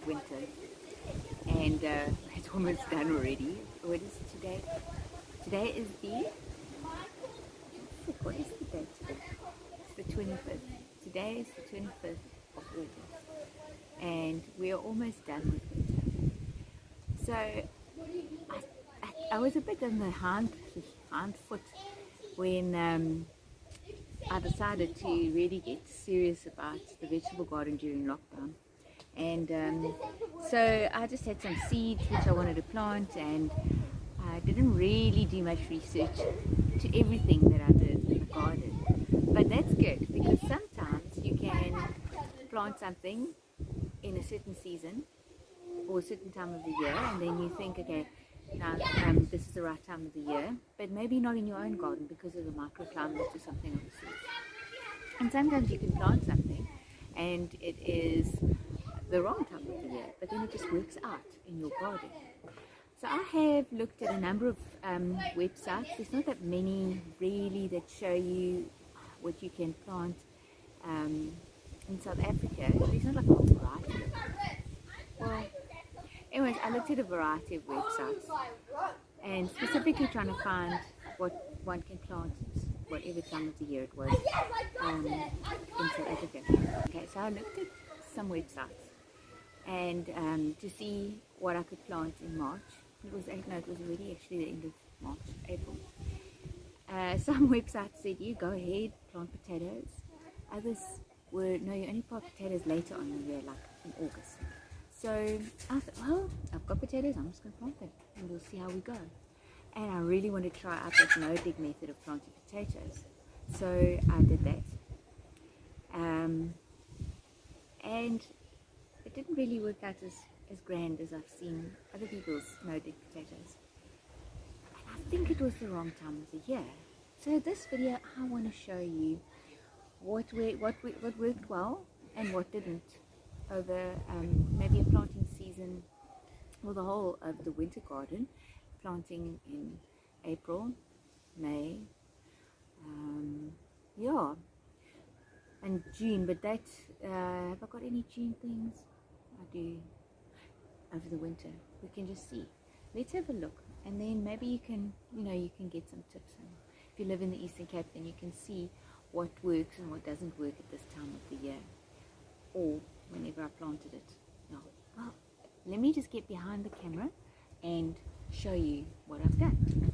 winter, and it's almost done already. What is today? Today is what is the date today? It's the 25th. Today is the 25th of August, and we are almost done with winter. So I was a bit on the hind foot when I decided to really get serious about the vegetable garden during lockdown. And so I just had some seeds which I wanted to plant, and I didn't really do much research to everything that I did in the garden. But that's good, because sometimes you can plant something in a certain season or a certain time of the year, and then you think, okay, now this is the right time of the year, but maybe not in your own garden because of the microclimate or something of the sort. And sometimes you can plant something and it is the wrong time of the year, but then it just works out in your garden. So I have looked at a number of websites. There's not that many really that show you what you can plant in South Africa. There's not like a whole variety. Well, anyways, I looked at a variety of websites and specifically trying to find what one can plant whatever time of the year it was in South Africa. Okay, so I looked at some websites and to see what I could plant in March. It was already actually the end of March, April. Some websites said, you go ahead, plant potatoes. Others were, no, you only plant potatoes later on in the year, like in August. So I thought, well, I've got potatoes, I'm just going to plant them and we'll see how we go. And I really want to try out that no-dig method of planting potatoes. So I did that. And it didn't really work out as grand as I've seen other people's no-dig potatoes. And I think it was the wrong time of the year. So this video, I want to show you what worked well and what didn't over maybe a planting season or the whole of the winter garden, planting in April, May, yeah, and June. But that have I got any June things? I do. Over the winter, we can just see. Let's have a look, and then maybe you can get some tips. And if you live in the Eastern Cape, then you can see what works and what doesn't work at this time of the year, or whenever I planted it. Yeah. Well, let me just get behind the camera and show you what I've done.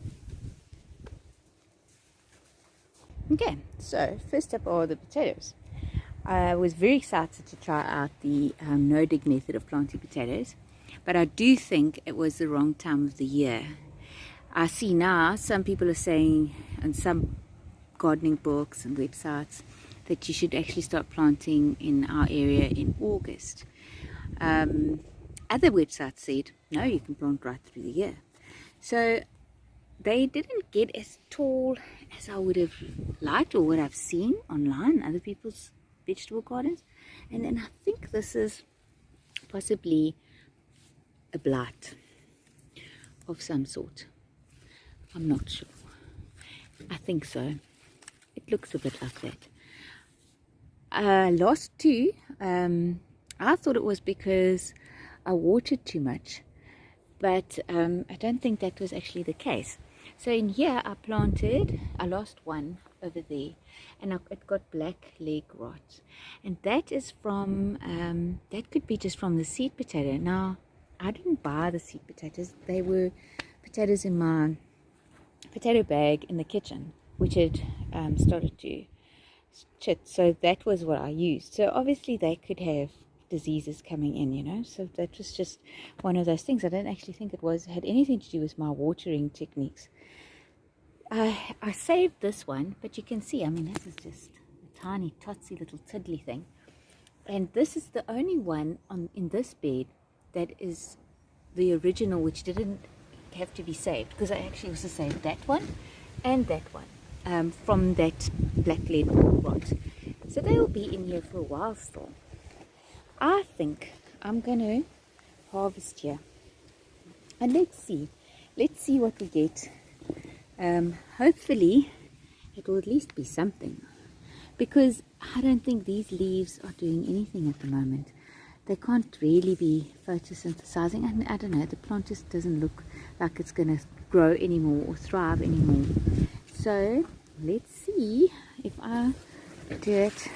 Okay, so first up are the potatoes. I was very excited to try out the no-dig method of planting potatoes, but I do think it was the wrong time of the year. I see now some people are saying on some gardening books and websites that you should actually start planting in our area in August. Other websites said, no, you can plant right through the year. So they didn't get as tall as I would have liked or what I've seen online, other people's vegetable gardens. And then I think this is possibly a blight of some sort. I'm not sure. I think so. It looks a bit like that. Last two, I thought it was because I watered too much, but I don't think that was actually the case. So in here I lost one over there, and it got black leg rot, and that is from that could be just from the seed potato. Now I didn't buy the seed potatoes, they were potatoes in my potato bag in the kitchen, which had started to chit, so that was what I used. So obviously they could have diseases coming in, so that was just one of those things. I don't actually think it had anything to do with my watering techniques. I saved this one, but you can see, I mean, this is just a tiny totsy little tiddly thing, and this is the only one in this bed that is the original, which didn't have to be saved, because I actually also saved that one and that one from that black leg rot. So they will be in here for a while still. I think I'm going to harvest here, and let's see what we get. Hopefully it will at least be something, because I don't think these leaves are doing anything at the moment. they can't really be photosynthesizing, and I don't know, the plant just doesn't look like it's going to grow anymore or thrive anymore. So let's see if I do it.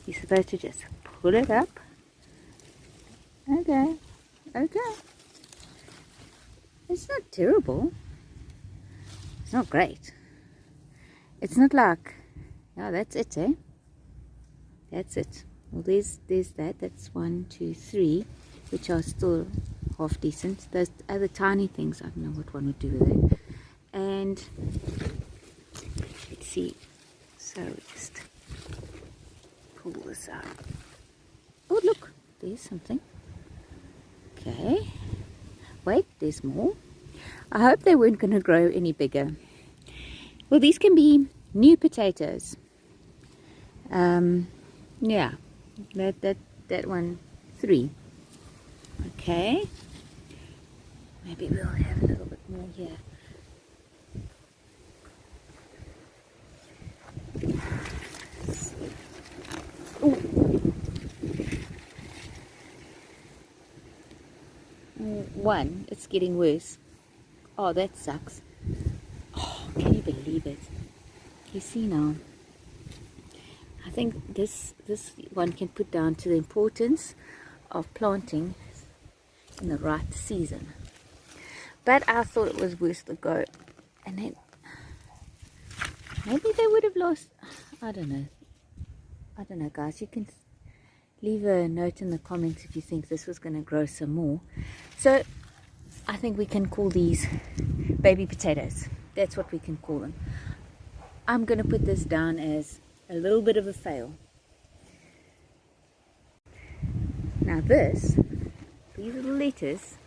You're supposed to just pull it up. Okay, okay. It's not terrible. It's not great. It's not like, yeah, that's it, eh? That's it. Well, there's that. That's 1, 2, 3, which are still half decent. Those other tiny things, I don't know what one would do with it. And let's see. So just pull this out. Oh, look, there's something. Okay. Wait, there's more. I hope they weren't going to grow any bigger. Well, these can be new potatoes. Yeah, that one, 3. Okay. Maybe we'll have a little bit more here. Ooh. 1, it's getting worse. Oh, that sucks. Oh, can you believe it? You see now, I think this one can put down to the importance of planting in the right season. But I thought it was worth the go. And then maybe they would have lost. I don't know, guys. You can leave a note in the comments if you think this was going to grow some more. So I think we can call these baby potatoes. That's what we can call them. I'm going to put this down as a little bit of a fail. Now these little lettuce,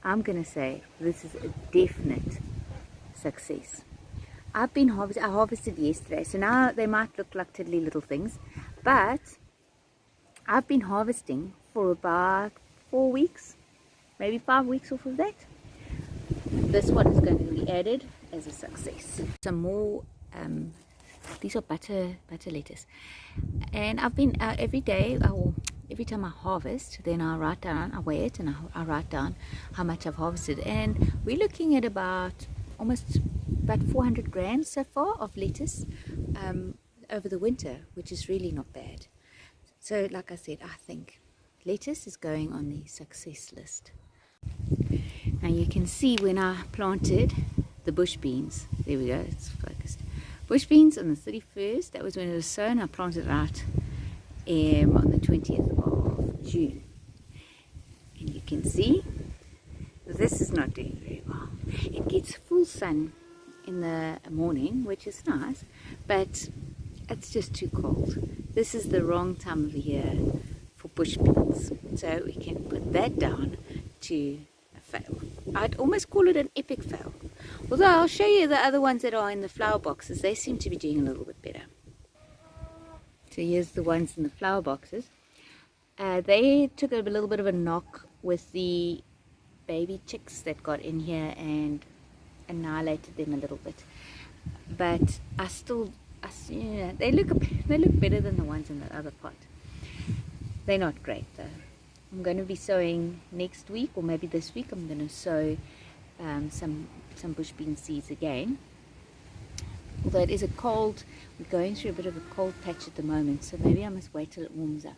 I'm going to say this is a definite success. I harvested yesterday, so now they might look like tiddly little things, but I've been harvesting for about 4 weeks, maybe 5 weeks off of that. This one is going to be added as a success. Some more, these are butter lettuce, and I've been every day, every time I harvest, then I write down, I weigh it, and I write down how much I've harvested, and we're looking at about 400 grams so far of lettuce over the winter, which is really not bad. So like I said, I think lettuce is going on the success list. Now you can see when I planted the bush beans, there we go, it's focused. Bush beans on the 31st, that was when it was sown. I planted it out on the 20th of June. And you can see this is not doing very well. It gets full sun in the morning, which is nice, but it's just too cold. This is the wrong time of the year for bush beans, so we can put that down to a fail. I'd almost call it an epic fail, although I'll show you the other ones that are in the flower boxes. They seem to be doing a little bit better. So here's the ones in the flower boxes. They took a little bit of a knock with the baby chicks that got in here and annihilated them a little bit, but they look better than the ones in the other pot. They're not great though. I'm going to be sowing next week, or maybe this week. I'm going to sow some bush bean seeds again. Although it is a cold, we're going through a bit of a cold patch at the moment, so maybe I must wait till it warms up.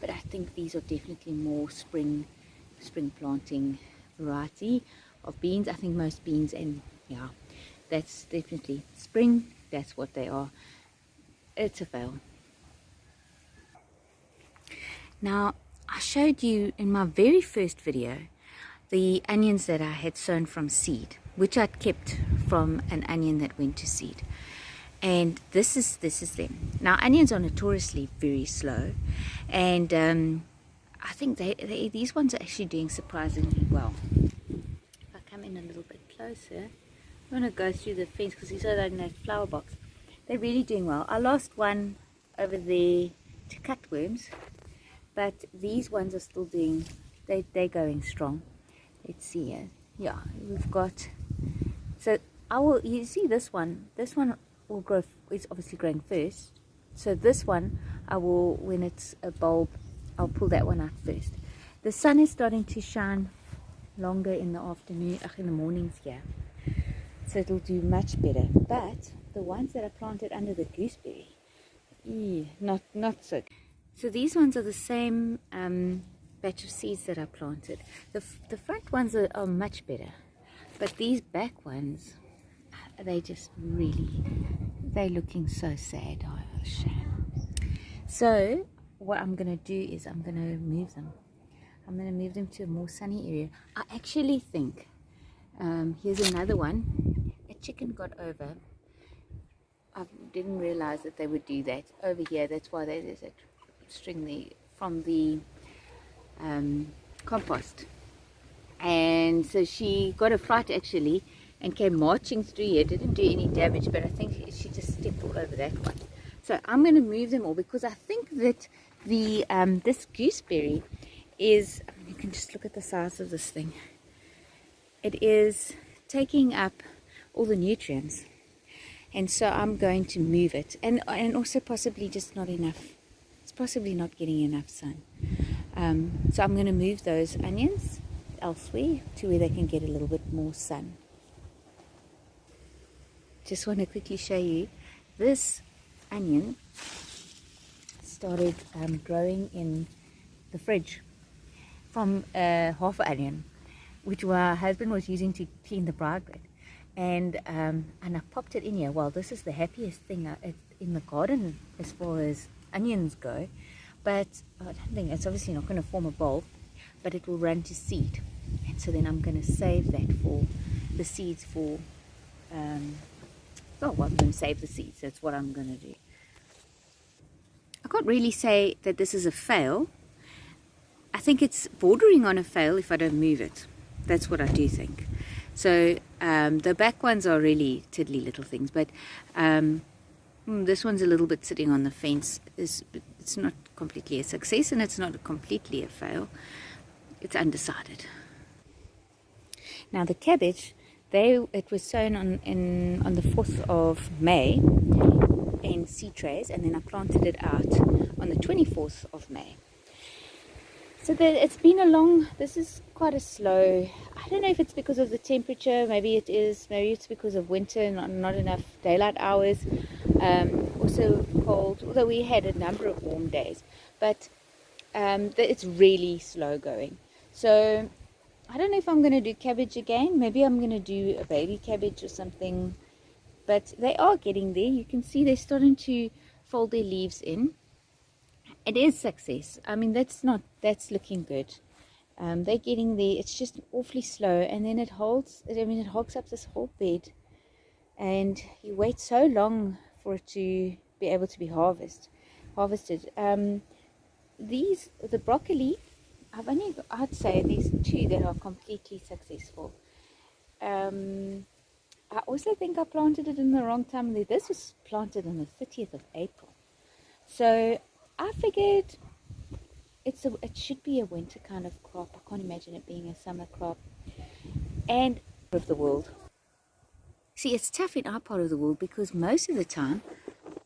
But I think these are definitely more spring planting variety of beans. I think most beans, and yeah, that's definitely spring. That's what they are. It's a fail. Now, I showed you in my very first video the onions that I had sown from seed, which I'd kept from an onion that went to seed. And this is them. Now, onions are notoriously very slow, and I think these ones are actually doing surprisingly well. If I come in a little bit closer, I'm going to go through the fence because these are in that flower box. They're really doing well. I lost one over there to cutworms, but these ones are still doing, they're going strong. Let's see here. Yeah, we've got, so you see this one will grow, it's obviously growing first. So this one, when it's a bulb, I'll pull that one out first. The sun is starting to shine longer in the afternoon, in the mornings here, so it'll do much better. But the ones that are planted under the gooseberry, not so good. So these ones are the same batch of seeds that I planted. The front ones are much better, but these back ones, they just really, they're looking so sad. Oh, shame. So what I'm going to do is I'm going to move them. I'm going to move them to a more sunny area. I actually think, here's another one. A chicken got over. I didn't realize that they would do that over here. That's why there's a string from the compost. And so she got a fright actually and came marching through here. Didn't do any damage, but I think she just stepped all over that one. So I'm going to move them all because I think that the this gooseberry is, you can just look at the size of this thing. It is taking up all the nutrients, and so I'm going to move it, and also possibly just not enough. It's possibly not getting enough sun. So I'm going to move those onions elsewhere to where they can get a little bit more sun. Just want to quickly show you this onion started growing in the fridge from half an onion, which my husband was using to clean the braai bread, and I popped it in here. Well, this is the happiest thing in the garden as far as onions go, but I don't think it's obviously not going to form a bulb, but it will run to seed, and so then I'm going to save that for the seeds for I'm going to save the seeds. That's what I'm going to do. I can't really say that this is a fail. I think it's bordering on a fail if I don't move it. That's what I do think. So the back ones are really tiddly little things, but this one's a little bit sitting on the fence. It's not completely a success, and it's not completely a fail. It's undecided. Now the cabbage, it was sown on the 4th of May in seed trays, and then I planted it out on the 24th of May. So it's been this is quite a slow, I don't know if it's because of the temperature, maybe it's because of winter, not enough daylight hours, also cold, although we had a number of warm days, but it's really slow going. So I don't know if I'm going to do cabbage again. Maybe I'm going to do a baby cabbage or something, but they are getting there. You can see they're starting to fold their leaves in. It is success. I mean, that's looking good. They're getting there. It's just awfully slow, and then it hogs up this whole bed, and you wait so long for it to be able to be harvested. The broccoli, I'd say these two that are completely successful. I also think I planted it in the wrong time. This was planted on the 30th of April. So I figured it should be a winter kind of crop. I can't imagine it being a summer crop. And of the world. See, it's tough in our part of the world because most of the time,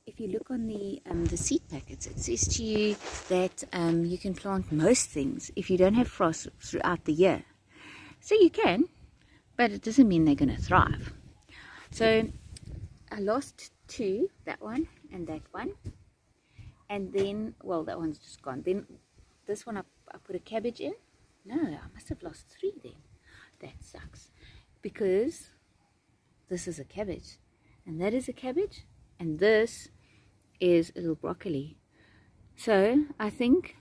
if you look on the seed packets, it says to you that you can plant most things if you don't have frost throughout the year. So you can, but it doesn't mean they're going to thrive. So I lost two, that one and that one. And then, well, that one's just gone. Then this one I put a cabbage in. No, I must have lost three then. That sucks. Because this is a cabbage. And that is a cabbage. And this is a little broccoli. So I think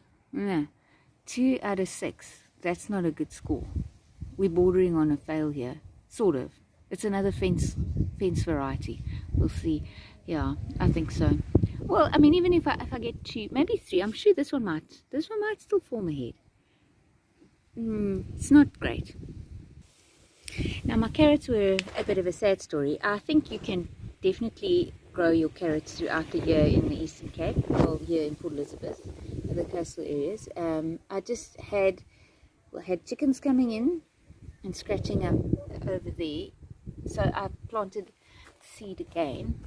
2 out of 6. That's not a good score. We're bordering on a fail here. Sort of. It's another fence variety. We'll see. Yeah, I think so. Well, I mean, even if I get 2, maybe 3, I'm sure this one might still form a head. It's not great. Now, my carrots were a bit of a sad story. I think you can definitely grow your carrots throughout the year in the Eastern Cape, well, here in Port Elizabeth, the coastal areas. I just had chickens coming in and scratching up over there, so I planted seed again.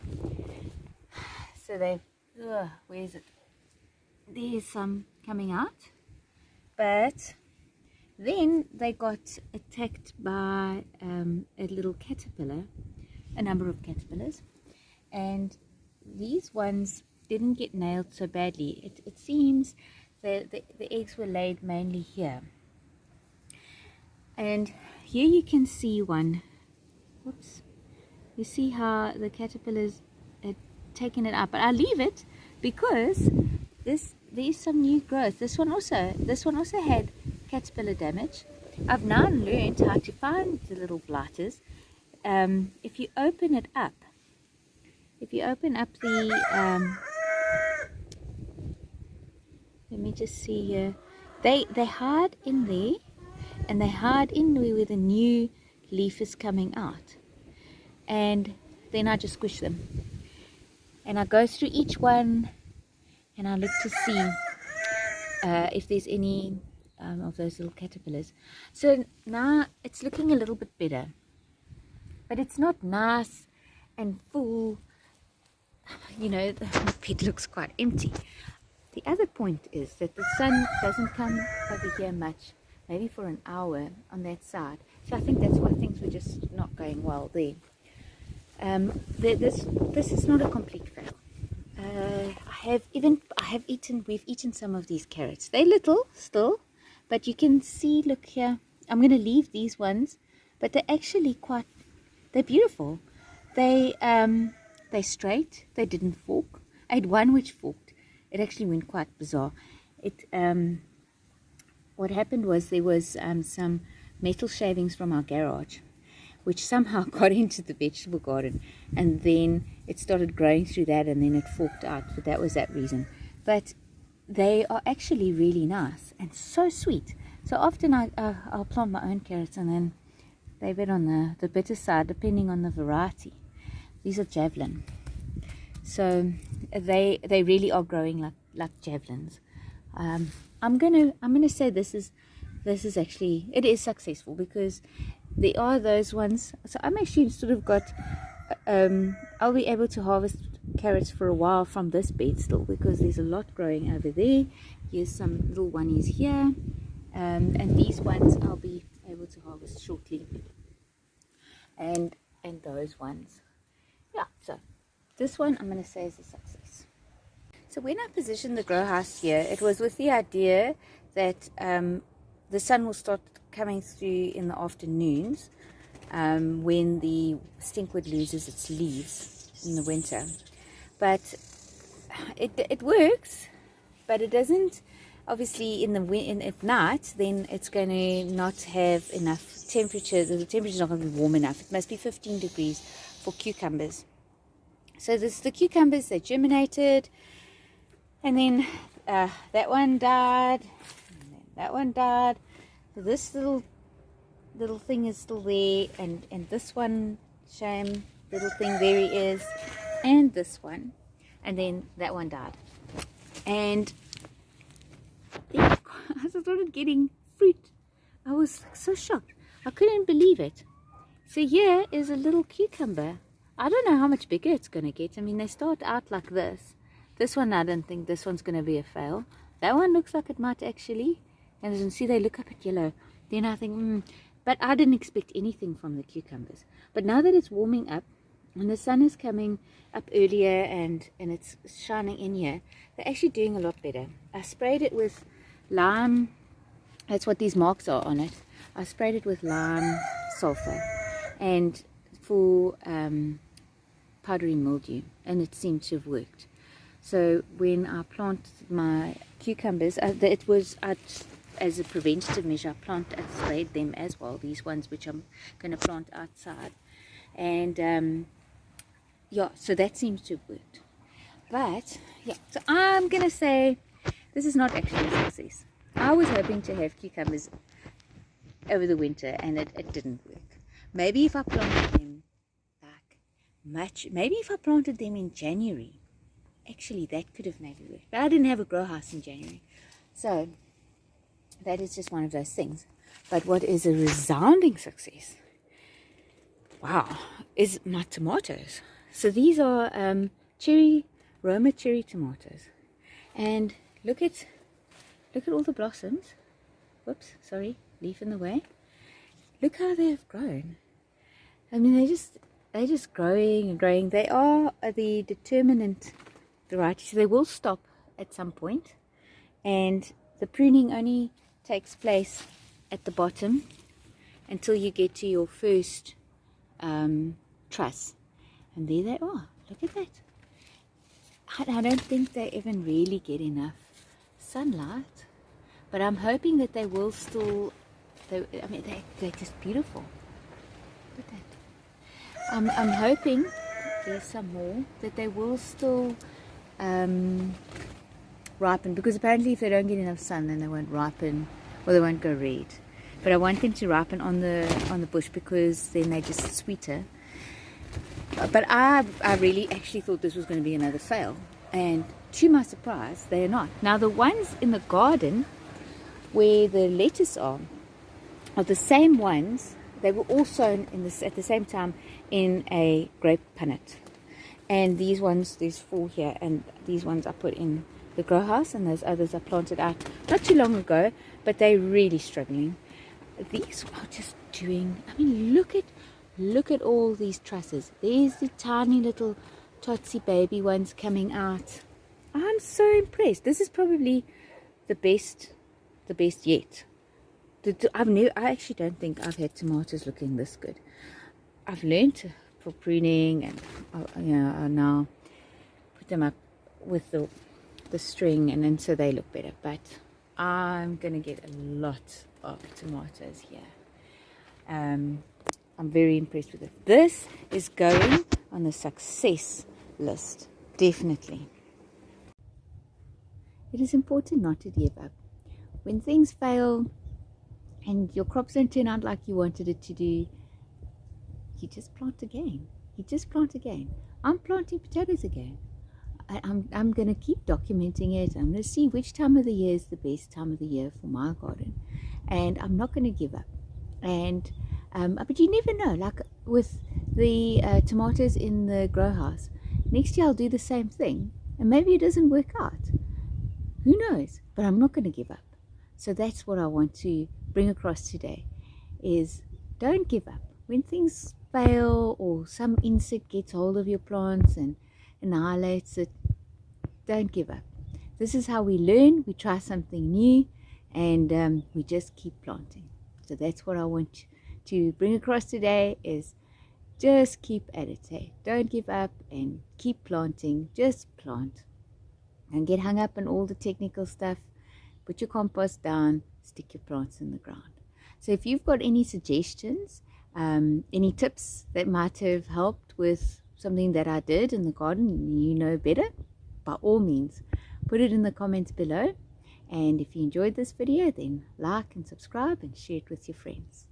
So where is it? There's some coming out. but then they got attacked by a little caterpillar, a number of caterpillars, and these ones didn't get nailed so badly. It seems that the eggs were laid mainly here. And here you can see one. Whoops. You see how the caterpillars had taken it up. But I leave it because there's some new growth. This one also had caterpillar damage. I've now learned how to find the little blighters. If you open it up, the let me just see here. They hide in there, and they hide in where the new leaf is coming out. And then I just squish them. And I go through each one, and I look to see if there's any of those little caterpillars. So now it's looking a little bit better. But it's not nice and full. You know, the bed looks quite empty. The other point is that the sun doesn't come over here much, maybe for an hour on that side. So I think that's why things were just not going well there. This is not a complete fail. We've eaten some of these carrots. They're little still, but you can see, look here. I'm going to leave these ones, but they're actually they're beautiful. They're straight. They didn't fork. I had one which forked. It actually went quite bizarre. What happened was there was some metal shavings from our garage, which somehow got into the vegetable garden, and then it started growing through that, and then it forked out. But that was that reason. But they are actually really nice and so sweet. So often I'll plant my own carrots, and then they're a bit on the bitter side, depending on the variety. These are javelin, so they really are growing like javelins. I'm gonna say this is actually, it is successful, because there are those ones. So I'm actually sort of got I'll be able to harvest carrots for a while from this bed still, because there's a lot growing over there. Here's some little oneies here, and these ones I'll be able to harvest shortly, and those ones. Yeah, so this one I'm going to say is a success. So when I positioned the grow house here, it was with the idea that the sun will start coming through in the afternoons when the stinkwood loses its leaves in the winter. But it works, but it doesn't. Obviously, at night, then it's going to not have enough temperature. The temperature is not going to be warm enough. It must be 15 degrees for cucumbers. So the cucumbers, they germinated, and then that one died, and then that one died. So this little thing is still there, and this one, shame, little thing, there he is, and this one, and then that one died. And I started getting fruit. I was so shocked. I couldn't believe it. So here is a little cucumber. I don't know how much bigger it's going to get. I mean, they start out like this. This one, I don't think this one's going to be a fail. That one looks like it might actually. And as you can see, they look a bit yellow. Then I think, but I didn't expect anything from the cucumbers. But now that it's warming up, and the sun is coming up earlier, and it's shining in here, they're actually doing a lot better. I sprayed it with lime. That's what these marks are on it. I sprayed it with lime sulfur and for powdery mildew, and it seemed to have worked. So when I plant my cucumbers, it was as a preventative measure. I sprayed them as well, these ones which I'm going to plant outside, and yeah, so that seems to have worked. But yeah, so I'm going to say this is not actually a success. I was hoping to have cucumbers over the winter, and it didn't work. Maybe if I planted them maybe if I planted them in January, actually that could have maybe worked. But I didn't have a grow house in January. So that is just one of those things. But what is a resounding success, wow, is my tomatoes. So these are Roma cherry tomatoes. And look at all the blossoms. whoops, sorry, leaf in the way. Look how they have grown. I mean, they're just growing and growing. They are the determinant variety, so they will stop at some point, and the pruning only takes place at the bottom until you get to your first truss, and there they are. Look at that. I don't think they even really get enough sunlight, but I'm hoping that they will still, they're just beautiful. Look at that. I'm hoping, there's some more, that they will still ripen, because apparently if they don't get enough sun, then they won't ripen, or they won't go red. But I want them to ripen on the bush, because then they're just sweeter. But I really actually thought this was going to be another fail, and to my surprise, they are not. Now the ones in the garden where the lettuce are the same ones. They were all sown at the same time in a grape punnet, and these ones, there's 4 here, and these ones I put in the grow house, and those others I planted out not too long ago, but they're really struggling. These are just doing, I mean, look at all these trusses. There's the tiny little totsy baby ones coming out. I'm so impressed. This is probably the best yet. I actually don't think I've had tomatoes looking this good. I've learned for pruning, and I now put them up with the string, and then so they look better. But I'm gonna get a lot of tomatoes here. I'm very impressed with it. This is going on the success list, definitely. It is important not to give up. When things fail and your crops don't turn out like you wanted it to do, you just plant again. I'm planting potatoes again. I'm going to keep documenting it. I'm going to see which time of the year is the best time of the year for my garden, and I'm not going to give up. And but you never know, like with the tomatoes in the grow house, next year I'll do the same thing, and maybe it doesn't work out. Who knows? But I'm not going to give up. So that's what I want to bring across today, is don't give up. When things fail or some insect gets hold of your plants and annihilates it, don't give up. This is how we learn. We try something new, and we just keep planting. So that's what I want to bring across today, is just keep at it. Hey? Don't give up and keep planting. Just plant. Don't get hung up on all the technical stuff. Put your compost down, stick your plants in the ground. So if you've got any suggestions, any tips that might have helped with something that I did in the garden, and you know better, by all means, put it in the comments below. And if you enjoyed this video, then like and subscribe and share it with your friends.